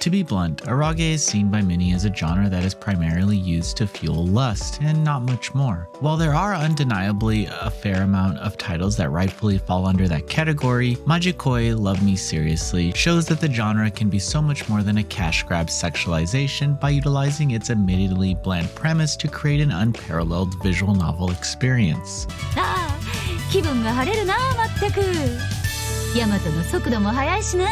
To be blunt, eroge is seen by many as a genre that is primarily used to fuel lust, and not much more. While there are undeniably a fair amount of titles that rightfully fall under that category, Majikoi Love Me Seriously shows that the genre can be so much more than a cash grab sexualization by utilizing its admittedly bland premise to create an unparalleled visual novel experience. 気分が晴れるなまったく。ヤマトの速度も速いしな。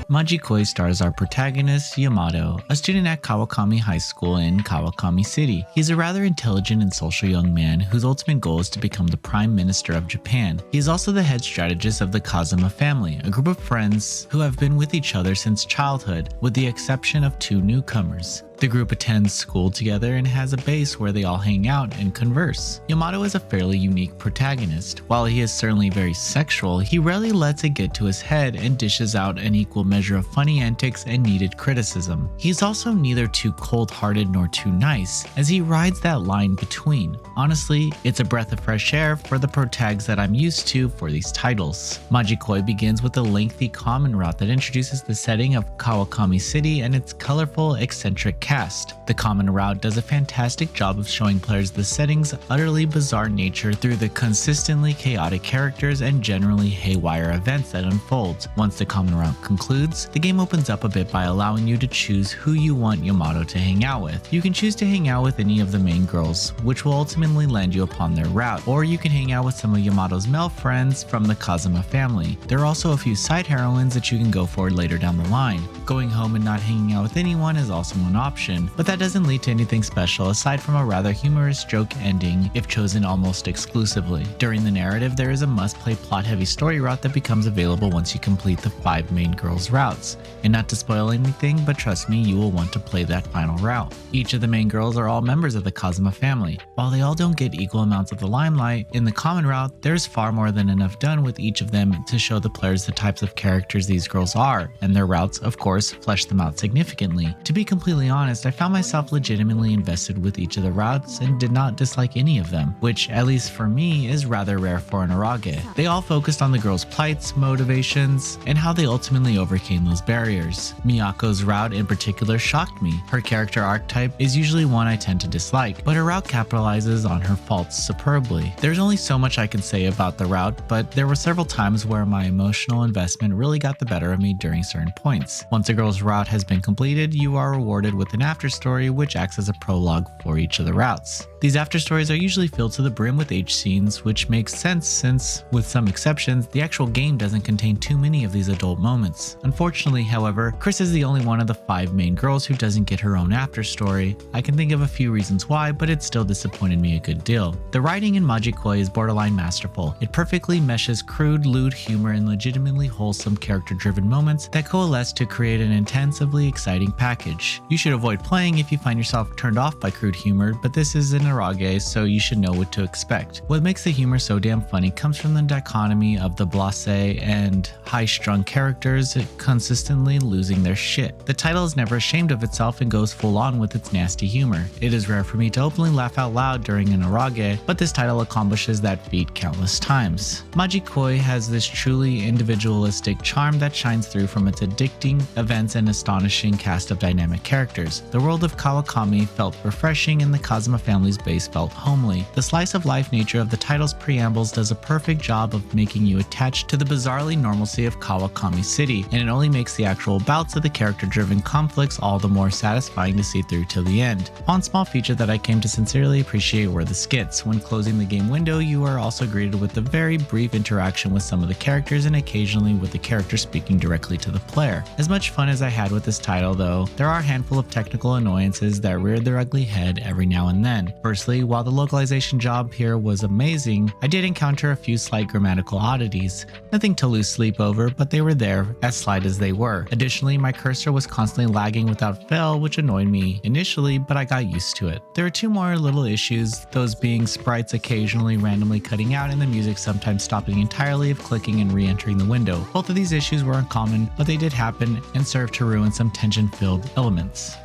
Majikoi stars our protagonist, Yamato, a student at Kawakami High School in Kawakami City. He's a rather intelligent and social young man whose ultimate goal is to become the Prime Minister of Japan. He is also the head strategist of the Kazama family, a group of friends who have been with each other since childhood, with the exception of 2 newcomers. The group attends school together and has a base where they all hang out and converse. Yamato is a fairly unique protagonist. While he is certainly very sexual, he rarely lets it get to his head and dishes out an equal measure of funny antics and needed criticism. He's also neither too cold-hearted nor too nice, as he rides that line between. Honestly, it's a breath of fresh air for the protags that I'm used to for these titles. Majikoi begins with a lengthy common route that introduces the setting of Kawakami City and its colorful, eccentric cast. The common route does a fantastic job of showing players the setting's utterly bizarre nature through the consistently chaotic characters and generally haywire events that unfold. Once the common route concludes, the game opens up a bit by allowing you to choose who you want Yamato to hang out with. You can choose to hang out with any of the main girls, which will ultimately land you upon their route, or you can hang out with some of Yamato's male friends from the Kazama family. There are also a few side heroines that you can go for later down the line. Going home and not hanging out with anyone is also an option, but that doesn't lead to anything special aside from a rather humorous joke ending if chosen almost exclusively. During the narrative, there is a must-play plot-heavy story route that becomes available once you complete the 5 main girls' routes. And not to spoil anything, but trust me, you will want to play that final route. Each of the main girls are all members of the Kazama family. While they all don't get equal amounts of the limelight, in the common route, there's far more than enough done with each of them to show the players the types of characters these girls are, and their routes, of course, flesh them out significantly. To be completely honest, I found myself legitimately invested with each of the routes and did not dislike any of them, which, at least for me, is rather rare for an eroge. They all focused on the girls' plights, motivations, and how they ultimately overcame those barriers. Miyako's route in particular shocked me. Her character archetype is usually one I tend to dislike, but her route capitalizes on her faults superbly. There's only so much I can say about the route, but there were several times where my emotional investment really got the better of me during certain points. Once a girl's route has been completed, you are rewarded with an afterstory which acts as a prologue for each of the routes. These afterstories are usually filled to the brim with H scenes, which makes sense since, with some exceptions, the actual game doesn't contain too many of these adult moments. Unfortunately, however, Chris is the only one of the 5 main girls who doesn't get her own afterstory. I can think of a few reasons why, but it still disappointed me a good deal. The writing in Majikoi is borderline masterful. It perfectly meshes crude, lewd humor and legitimately wholesome character-driven moments that coalesce to create an intensively exciting package. You should avoid playing if you find yourself turned off by crude humor, but this is an eroge, so you should know what to expect. What makes the humor so damn funny comes from the dichotomy of the blasé and high-strung characters consistently losing their shit. The title is never ashamed of itself and goes full on with its nasty humor. It is rare for me to openly laugh out loud during an eroge, but this title accomplishes that feat countless times. Majikoi has this truly individualistic charm that shines through from its addicting events and astonishing cast of dynamic characters. The world of Kawakami felt refreshing and the Kazama family's base felt homely. The slice of life nature of the title's preambles does a perfect job of making you attached to the bizarrely normalcy of Kawakami City, and it only makes the actual bouts of the character-driven conflicts all the more satisfying to see through till the end. One small feature that I came to sincerely appreciate were the skits. When closing the game window, you are also greeted with a very brief interaction with some of the characters and occasionally with the character speaking directly to the player. As much fun as I had with this title though, there are a handful of technical annoyances that reared their ugly head every now and then. Firstly, while the localization job here was amazing, I did encounter a few slight grammatical oddities. Nothing to lose sleep over, but they were there, as slight as they were. Additionally, my cursor was constantly lagging without fail, which annoyed me initially, but I got used to it. There are 2 more little issues, those being sprites occasionally randomly cutting out and the music sometimes stopping entirely if clicking and re-entering the window. Both of these issues were uncommon, but they did happen and served to ruin some tension-filled elements.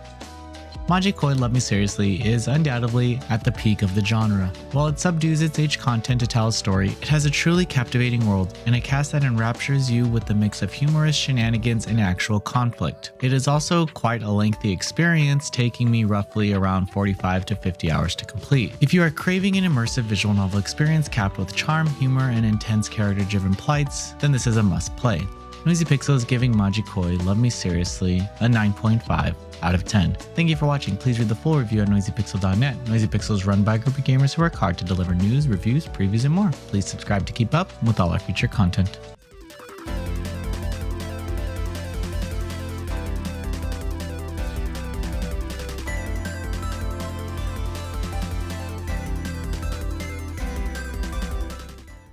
Majikoi Love Me Seriously is undoubtedly at the peak of the genre. While it subdues its age content to tell a story, it has a truly captivating world and a cast that enraptures you with the mix of humorous shenanigans and actual conflict. It is also quite a lengthy experience, taking me roughly around 45 to 50 hours to complete. If you are craving an immersive visual novel experience capped with charm, humor, and intense character-driven plights, then this is a must-play. Noisy Pixel is giving Majikoi Love Me Seriously a 9.5 out of 10. Thank you for watching. Please read the full review at noisypixel.net. Noisy Pixel is run by a group of gamers who work hard to deliver news, reviews, previews, and more. Please subscribe to keep up with all our future content.